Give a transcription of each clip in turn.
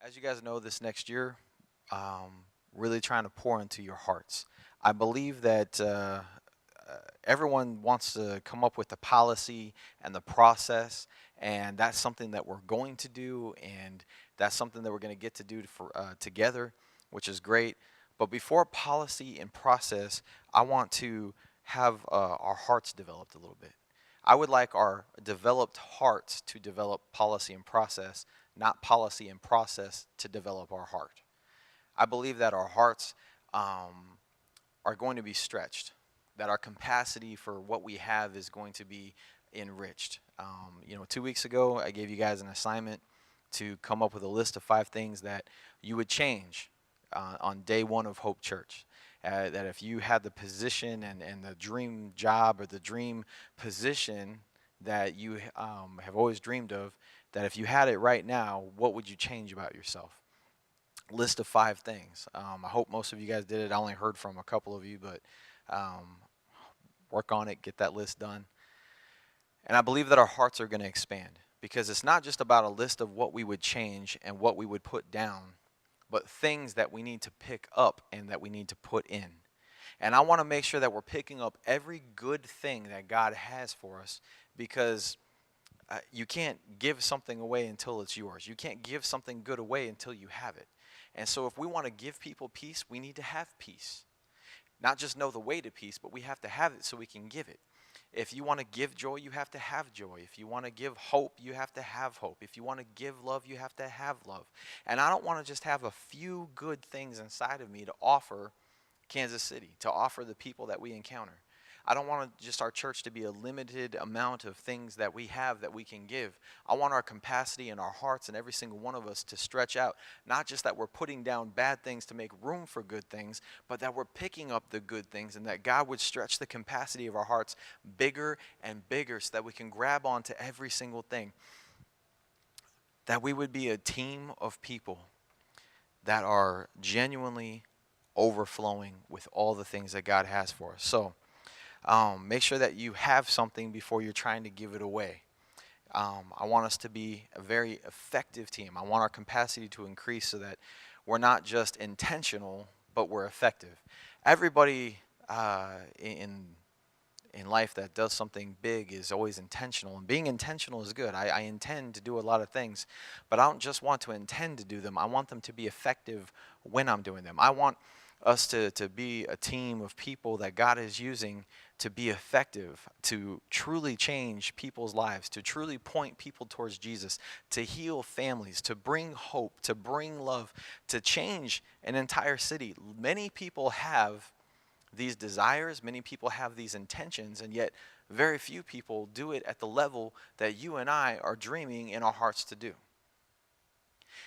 As you guys know, this next year, really trying to pour into your hearts. I believe that everyone wants to come up with the policy and the process, and that's something that we're going to do, and that's something that we're going to get to do together, which is great. But before policy and process, I want to have our hearts developed a little bit. I would like our developed hearts to develop policy and process, not policy and process to develop our heart. I believe that our hearts are going to be stretched, that our capacity for what we have is going to be enriched. 2 weeks ago, I gave you guys an assignment to come up with a list of 5 things that you would change on day one of Hope Church. That if you had the position and the dream job or the dream position that you have always dreamed of, that if you had it right now, what would you change about yourself? List of 5 things. I hope most of you guys did it. I only heard from a couple of you, but work on it, get that list done. And I believe that our hearts are going to expand because it's not just about a list of what we would change and what we would put down, but things that we need to pick up and that we need to put in. And I want to make sure that we're picking up every good thing that God has for us because you can't give something away until it's yours. You can't give something good away until you have it. And so if we want to give people peace, we need to have peace. Not just know the way to peace, but we have to have it so we can give it. If you want to give joy, you have to have joy. If you want to give hope, you have to have hope. If you want to give love, you have to have love. And I don't want to just have a few good things inside of me to offer Kansas City, to offer the people that we encounter. I don't want just our church to be a limited amount of things that we have that we can give. I want our capacity in our hearts and every single one of us to stretch out. Not just that we're putting down bad things to make room for good things, but that we're picking up the good things and that God would stretch the capacity of our hearts bigger and bigger so that we can grab onto every single thing. That we would be a team of people that are genuinely overflowing with all the things that God has for us. So, make sure that you have something before you're trying to give it away. I want us to be a very effective team. I want our capacity to increase so that we're not just intentional, but we're effective. Everybody in life that does something big is always intentional, and being intentional is good. I intend to do a lot of things, but I don't just want to intend to do them. I want them to be effective when I'm doing them. I want us to be a team of people that God is using to be effective, to truly change people's lives, to truly point people towards Jesus, to heal families, to bring hope, to bring love, to change an entire city. Many people have these desires, many people have these intentions, and yet very few people do it at the level that you and I are dreaming in our hearts to do.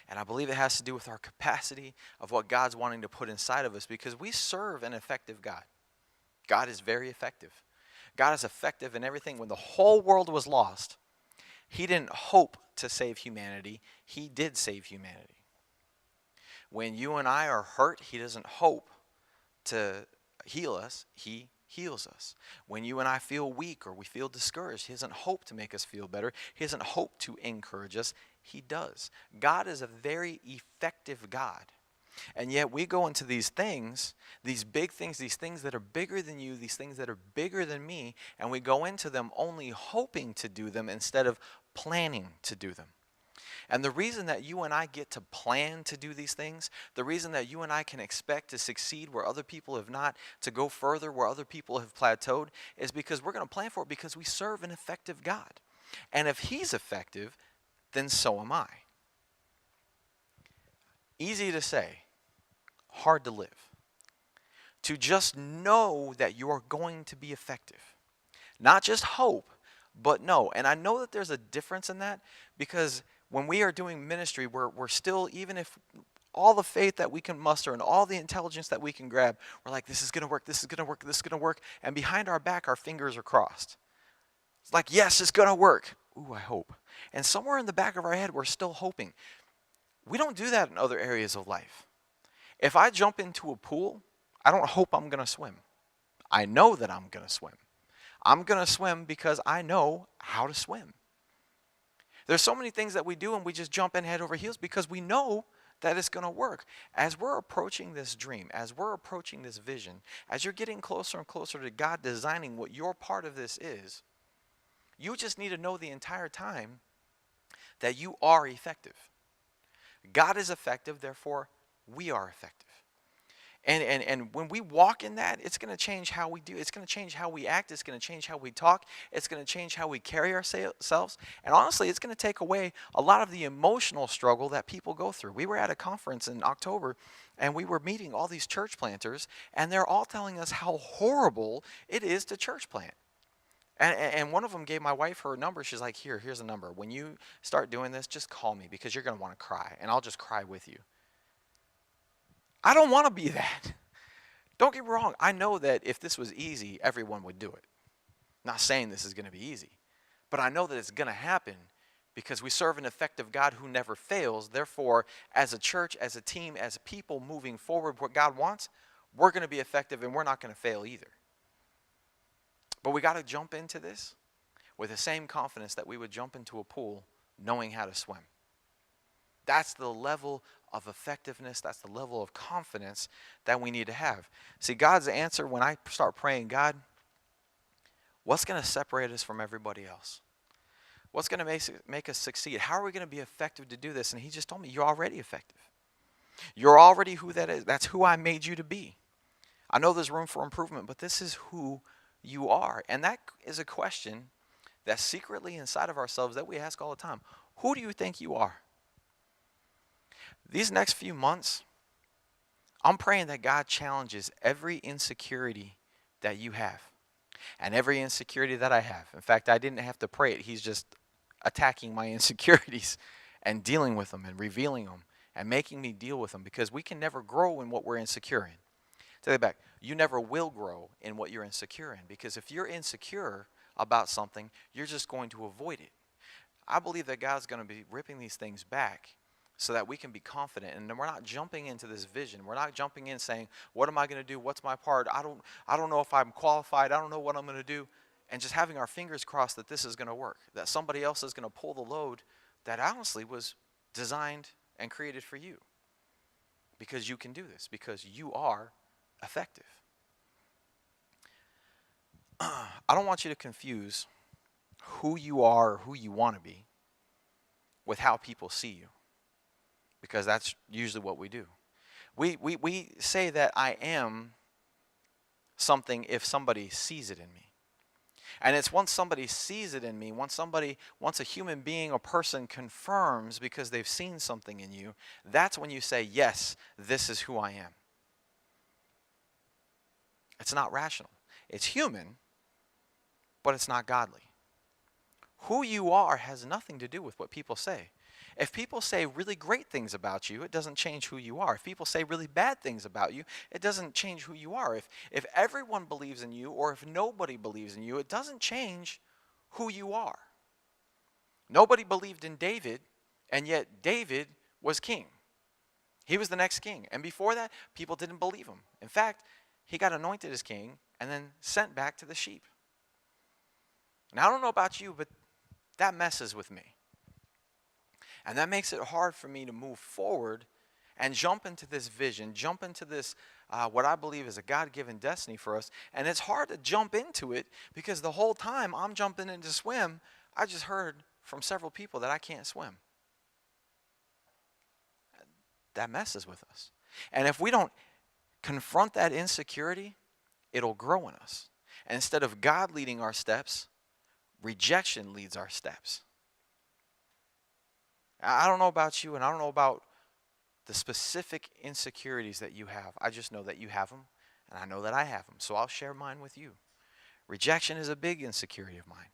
And I believe it has to do with our capacity of what God's wanting to put inside of us because we serve an effective God. God is very effective. God is effective in everything. When the whole world was lost, He didn't hope to save humanity. He did save humanity. When you and I are hurt, He doesn't hope to heal us. He heals us. When you and I feel weak or we feel discouraged, He doesn't hope to make us feel better. He doesn't hope to encourage us. He does. God is a very effective God. And yet we go into these things, these big things, these things that are bigger than you, these things that are bigger than me, and we go into them only hoping to do them instead of planning to do them. And the reason that you and I get to plan to do these things, the reason that you and I can expect to succeed where other people have not, to go further where other people have plateaued, is because we're going to plan for it because we serve an effective God. And if He's effective, then so am I. Easy to say, hard to live. To just know that you are going to be effective. Not just hope, but know. And I know that there's a difference in that because when we are doing ministry, we're still, even if all the faith that we can muster and all the intelligence that we can grab, we're like, this is going to work, this is going to work, this is going to work. And behind our back, our fingers are crossed. It's like, yes, it's going to work. Ooh, I hope. And somewhere in the back of our head, we're still hoping. We don't do that in other areas of life. If I jump into a pool, I don't hope I'm going to swim. I know that I'm going to swim. I'm going to swim because I know how to swim. There's so many things that we do and we just jump in head over heels because we know that it's going to work. As we're approaching this dream, as we're approaching this vision, as you're getting closer and closer to God designing what your part of this is, you just need to know the entire time that you are effective. God is effective, therefore we are effective. And when we walk in that, it's going to change how we do. It's going to change how we act. It's going to change how we talk. It's going to change how we carry ourselves. And honestly, it's going to take away a lot of the emotional struggle that people go through. We were at a conference in October, and we were meeting all these church planters, and they're all telling us how horrible it is to church plant. And one of them gave my wife her number. She's like, here's a number. When you start doing this, just call me because you're going to want to cry, and I'll just cry with you. I don't want to be that. Don't get me wrong. I know that if this was easy, everyone would do it. Not saying this is going to be easy, but I know that it's going to happen because we serve an effective God who never fails. Therefore, as a church, as a team, as a people moving forward what God wants, we're going to be effective and we're not going to fail either. But we got to jump into this with the same confidence that we would jump into a pool knowing how to swim. That's the level of effectiveness. That's the level of confidence that we need to have. See, God's answer when I start praying, God, what's going to separate us from everybody else? What's going to make us succeed? How are we going to be effective to do this? And he just told me, you're already effective. You're already who that is. That's who I made you to be. I know there's room for improvement, but this is who you are. And that is a question that's secretly inside of ourselves that we ask all the time. Who do you think you are? These next few months, I'm praying that God challenges every insecurity that you have and every insecurity that I have. In fact, I didn't have to pray it. He's just attacking my insecurities and dealing with them and revealing them and making me deal with them because we can never grow in what we're insecure in. Take it back. You never will grow in what you're insecure in because if you're insecure about something, you're just going to avoid it. I believe that God's going to be ripping these things back so that we can be confident, and then we're not jumping into this vision. We're not jumping in saying, what am I going to do? What's my part? I don't know if I'm qualified. I don't know what I'm going to do. And just having our fingers crossed that this is going to work, that somebody else is going to pull the load that honestly was designed and created for you. Because you can do this, because you are effective. I don't want you to confuse who you are or who you want to be with how people see you. Because that's usually what we do. We say that I am something if somebody sees it in me. And it's once somebody sees it in me, once a human being or person confirms because they've seen something in you, that's when you say, yes, this is who I am. It's not rational. It's human, but it's not godly. Who you are has nothing to do with what people say. If people say really great things about you, it doesn't change who you are. If people say really bad things about you, it doesn't change who you are. If everyone believes in you or if nobody believes in you, it doesn't change who you are. Nobody believed in David, and yet David was king. He was the next king. And before that, people didn't believe him. In fact, he got anointed as king and then sent back to the sheep. Now, I don't know about you, but that messes with me. And that makes it hard for me to move forward and jump into this vision, jump into this, what I believe is a God-given destiny for us. And it's hard to jump into it because the whole time I'm jumping in to swim, I just heard from several people that I can't swim. That messes with us. And if we don't confront that insecurity, it'll grow in us. And instead of God leading our steps, rejection leads our steps. I don't know about you, and I don't know about the specific insecurities that you have. I just know that you have them, and I know that I have them. So I'll share mine with you. Rejection is a big insecurity of mine.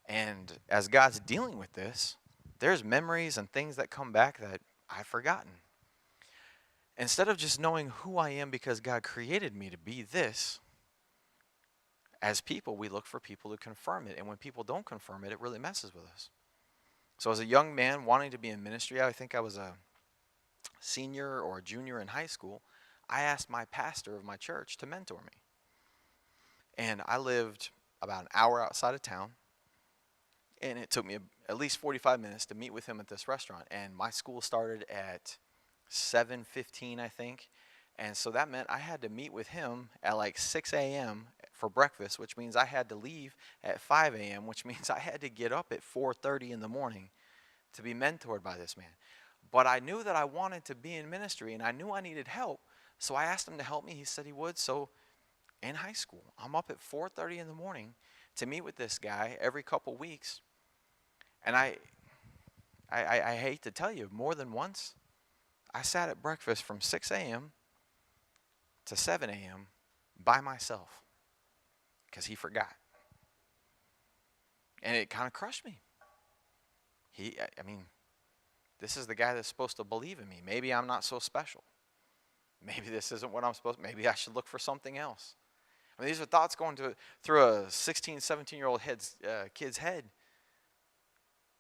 And as God's dealing with this, there's memories and things that come back that I've forgotten. Instead of just knowing who I am because God created me to be this, as people, we look for people to confirm it. And when people don't confirm it, it really messes with us. So as a young man wanting to be in ministry, I think I was a senior or a junior in high school, I asked my pastor of my church to mentor me. And I lived about an hour outside of town, and it took me at least 45 minutes to meet with him at this restaurant. And my school started at 7:15, I think. And so that meant I had to meet with him at like 6 a.m. for breakfast, which means I had to leave at 5 a.m., which means I had to get up at 4:30 in the morning to be mentored by this man. But I knew that I wanted to be in ministry, and I knew I needed help. So I asked him to help me. He said he would. So in high school, I'm up at 4:30 in the morning to meet with this guy every couple weeks. And I hate to tell you, more than once, I sat at breakfast from 6 a.m. to 7 a.m. by myself because he forgot. And it kind of crushed me. I mean, this is the guy that's supposed to believe in me. Maybe I'm not so special. Maybe this isn't what I'm supposed to. Maybe I should look for something else. I mean, these are thoughts going through a 16, 17-year-old kid's head.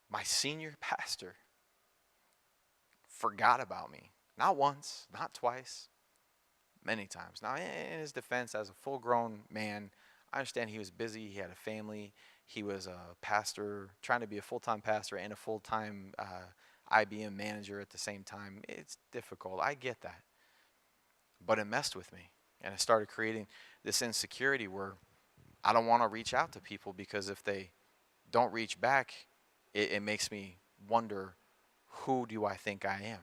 My senior pastor forgot about me. Not once, not twice, many times. Now, in his defense, as a full-grown man, I understand he was busy. He had a family. He was a pastor, trying to be a full-time pastor and a full-time IBM manager at the same time. It's difficult. I get that. But it messed with me. And it started creating this insecurity where I don't want to reach out to people because if they don't reach back, it makes me wonder, who do I think I am?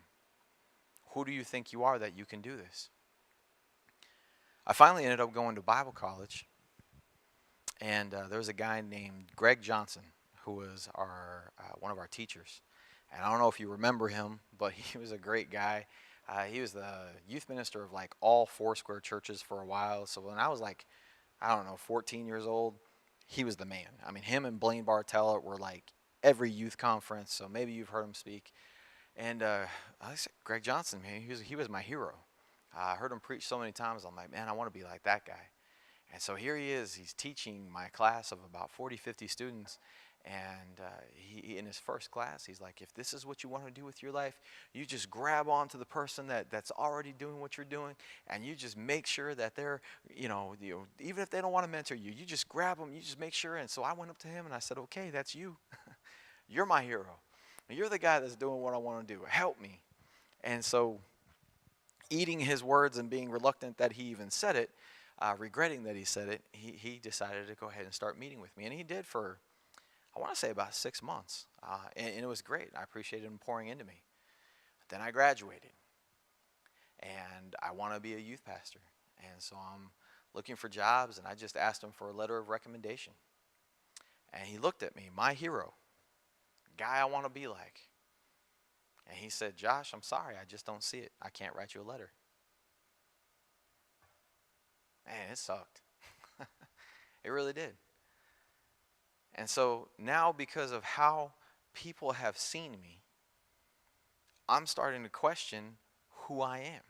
Who do you think you are that you can do this? I finally ended up going to Bible college. And there was a guy named Greg Johnson who was one of our teachers. And I don't know if you remember him, but he was a great guy. He was the youth minister of like all Foursquare churches for a while. So when I was like, I don't know, 14 years old, he was the man. I mean, him and Blaine Bartell were like every youth conference. So maybe you've heard him speak. And I said, Greg Johnson, man, he was my hero. I heard him preach so many times. I'm like, man, I want to be like that guy. And so here he is. He's teaching my class of about 40, 50 students. And he in his first class, he's like, if this is what you want to do with your life, you just grab onto the person that's already doing what you're doing, and you just make sure that they're, even if they don't want to mentor you, you just grab them, you just make sure. And so I went up to him and I said, okay, that's you. You're my hero. You're the guy that's doing what I want to do. Help me. And so eating his words and being reluctant that he even said it, regretting that he said it, he decided to go ahead and start meeting with me. And he did for, I want to say, about 6 months. And it was great. I appreciated him pouring into me. Then I graduated. And I want to be a youth pastor. And so I'm looking for jobs, and I just asked him for a letter of recommendation. And he looked at me, my hero, guy I want to be like. And he said, Josh, I'm sorry, I just don't see it. I can't write you a letter. Man, it sucked. It really did. And so now, because of how people have seen me, I'm starting to question who I am.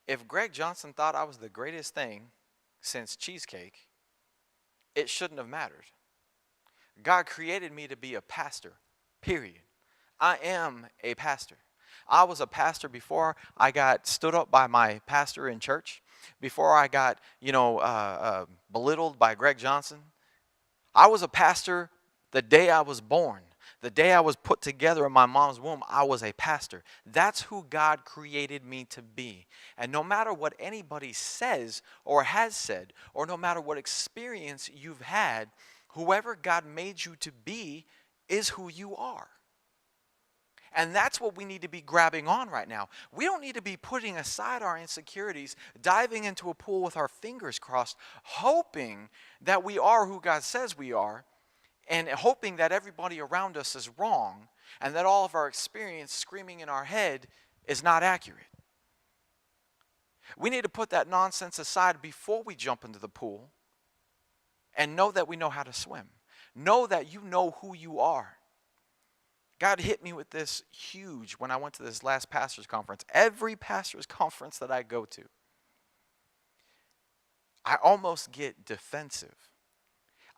If Greg Johnson thought I was the greatest thing since cheesecake, it shouldn't have mattered. God created me to be a pastor, period. I am a pastor. I was a pastor before I got stood up by my pastor in church, before I got, belittled by Greg Johnson. I was a pastor the day I was born. The day I was put together in my mom's womb, I was a pastor. That's who God created me to be. And no matter what anybody says or has said, or no matter what experience you've had, whoever God made you to be is who you are. And that's what we need to be grabbing on right now. We don't need to be putting aside our insecurities, diving into a pool with our fingers crossed, hoping that we are who God says we are, and hoping that everybody around us is wrong, and that all of our experience screaming in our head is not accurate. We need to put that nonsense aside before we jump into the pool and know that we know how to swim. Know that you know who you are. God hit me with this huge when I went to this last pastor's conference. Every pastor's conference that I go to, I almost get defensive.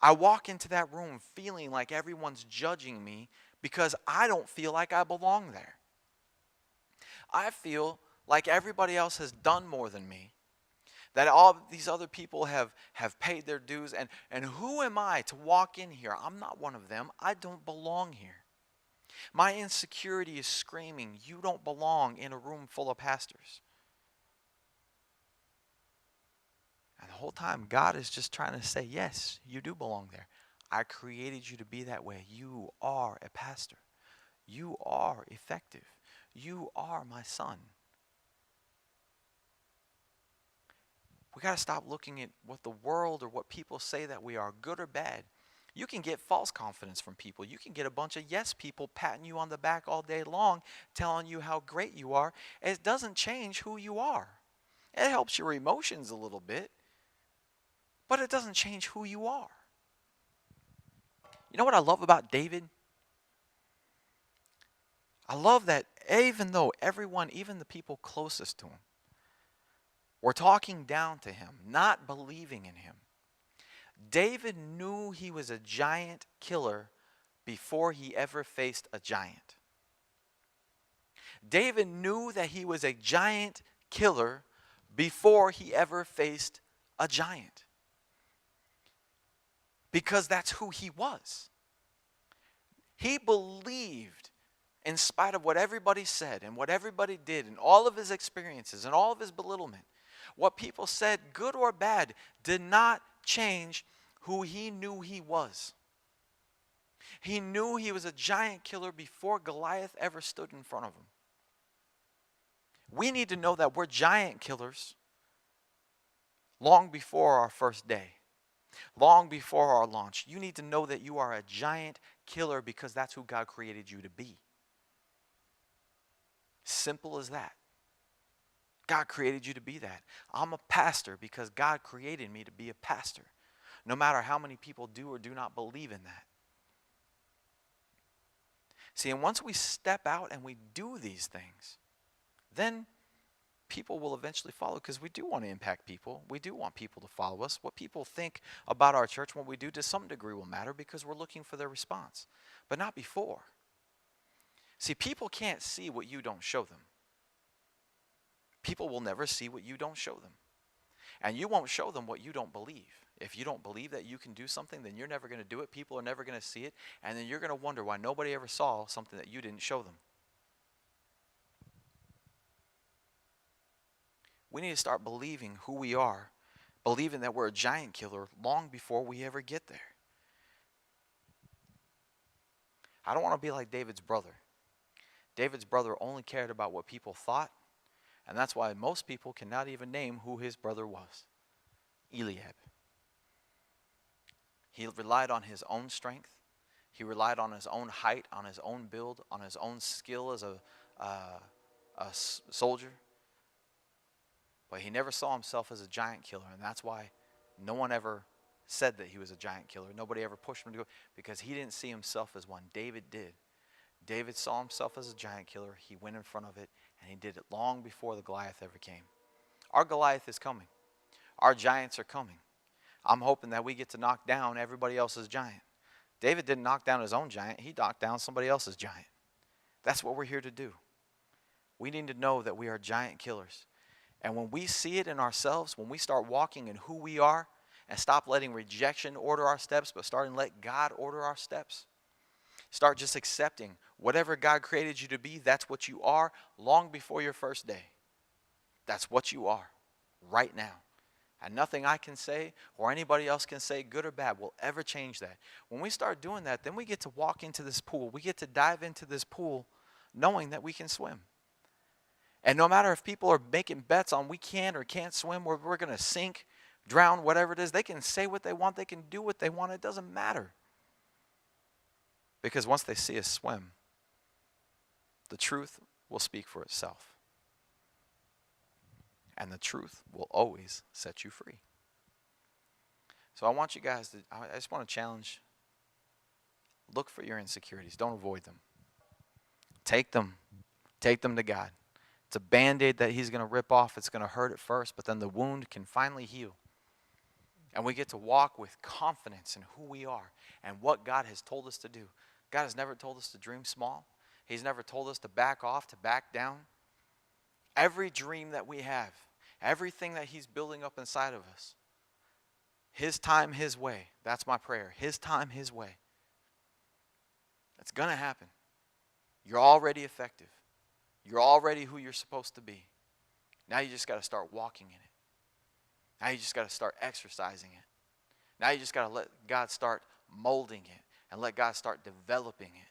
I walk into that room feeling like everyone's judging me because I don't feel like I belong there. I feel like everybody else has done more than me, that all these other people have paid their dues, and who am I to walk in here? I'm not one of them. I don't belong here. My insecurity is screaming, you don't belong in a room full of pastors. And the whole time, God is just trying to say, yes, you do belong there. I created you to be that way. You are a pastor. You are effective. You are my son. We got to stop looking at what the world or what people say that we are, good or bad. You can get false confidence from people. You can get a bunch of yes people patting you on the back all day long, telling you how great you are. It doesn't change who you are. It helps your emotions a little bit, but it doesn't change who you are. You know what I love about David? I love that even though everyone, even the people closest to him, were talking down to him, not believing in him, David knew he was a giant killer before he ever faced a giant. David knew that he was a giant killer before he ever faced a giant. Because that's who he was. He believed, in spite of what everybody said and what everybody did and all of his experiences and all of his belittlement, what people said, good or bad, did not change who he knew he was. He knew he was a giant killer before Goliath ever stood in front of him. We need to know that we're giant killers long before our first day, long before our launch. You need to know that you are a giant killer because that's who God created you to be. Simple as that. God created you to be that. I'm a pastor because God created me to be a pastor, no matter how many people do or do not believe in that. See, and once we step out and we do these things, then people will eventually follow, because we do want to impact people. We do want people to follow us. What people think about our church, what we do, to some degree will matter because we're looking for their response, but not before. See, people can't see what you don't show them. People will never see what you don't show them. And you won't show them what you don't believe. If you don't believe that you can do something, then you're never going to do it. People are never going to see it. And then you're going to wonder why nobody ever saw something that you didn't show them. We need to start believing who we are, believing that we're a giant killer long before we ever get there. I don't want to be like David's brother. David's brother only cared about what people thought, and that's why most people cannot even name who his brother was. Eliab. He relied on his own strength. He relied on his own height, on his own build, on his own skill as a soldier. But he never saw himself as a giant killer, and that's why no one ever said that he was a giant killer. Nobody ever pushed him to go, because he didn't see himself as one. David did. David saw himself as a giant killer. He went in front of it, and he did it long before the Goliath ever came. Our Goliath is coming. Our giants are coming. I'm hoping that we get to knock down everybody else's giant. David didn't knock down his own giant. He knocked down somebody else's giant. That's what we're here to do. We need to know that we are giant killers. And when we see it in ourselves, when we start walking in who we are and stop letting rejection order our steps, but starting to let God order our steps, start just accepting whatever God created you to be, that's what you are long before your first day. That's what you are right now. And nothing I can say or anybody else can say, good or bad, will ever change that. When we start doing that, then we get to walk into this pool. We get to dive into this pool knowing that we can swim. And no matter if people are making bets on we can or can't swim, or we're going to sink, drown, whatever it is, they can say what they want, they can do what they want, it doesn't matter. Because once they see us swim, the truth will speak for itself. And the truth will always set you free. So I want you guys to, I just want to challenge, look for your insecurities. Don't avoid them. Take them to God. It's a Band-Aid that he's going to rip off. It's going to hurt at first, but then the wound can finally heal. And we get to walk with confidence in who we are and what God has told us to do. God has never told us to dream small. He's never told us to back off, to back down. Every dream that we have, everything that he's building up inside of us, his time, his way. That's my prayer. His time, his way. It's going to happen. You're already effective. You're already who you're supposed to be. Now you just got to start walking in it. Now you just got to start exercising it. Now you just got to let God start molding it and let God start developing it.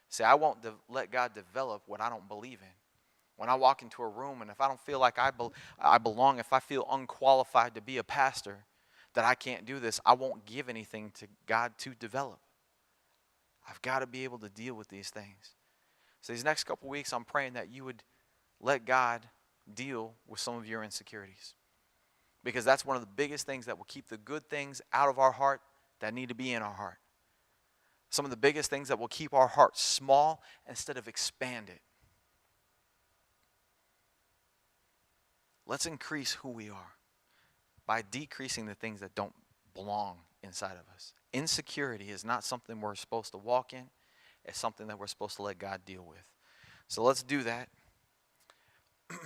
See, I won't let God develop what I don't believe in. When I walk into a room and if I don't feel like I belong, if I feel unqualified to be a pastor, that I can't do this, I won't give anything to God to develop. I've got to be able to deal with these things. So these next couple weeks, I'm praying that you would let God deal with some of your insecurities. Because that's one of the biggest things that will keep the good things out of our heart that need to be in our heart. Some of the biggest things that will keep our heart small instead of expand it. Let's increase who we are by decreasing the things that don't belong inside of us. Insecurity is not something we're supposed to walk in. It's something that we're supposed to let God deal with. So let's do that. I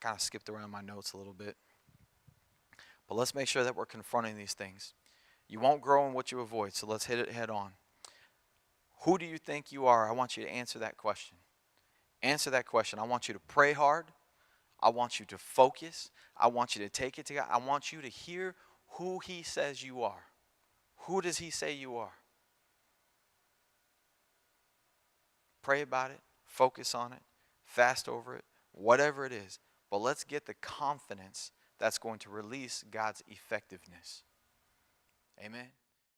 kind of skipped around my notes a little bit. But let's make sure that we're confronting these things. You won't grow in what you avoid, so let's hit it head on. Who do you think you are? I want you to answer that question. Answer that question. I want you to pray hard. I want you to focus. I want you to take it to God. I want you to hear who He says you are. Who does He say you are? Pray about it. Focus on it. Fast over it. Whatever it is. But let's get the confidence that's going to release God's effectiveness. Amen.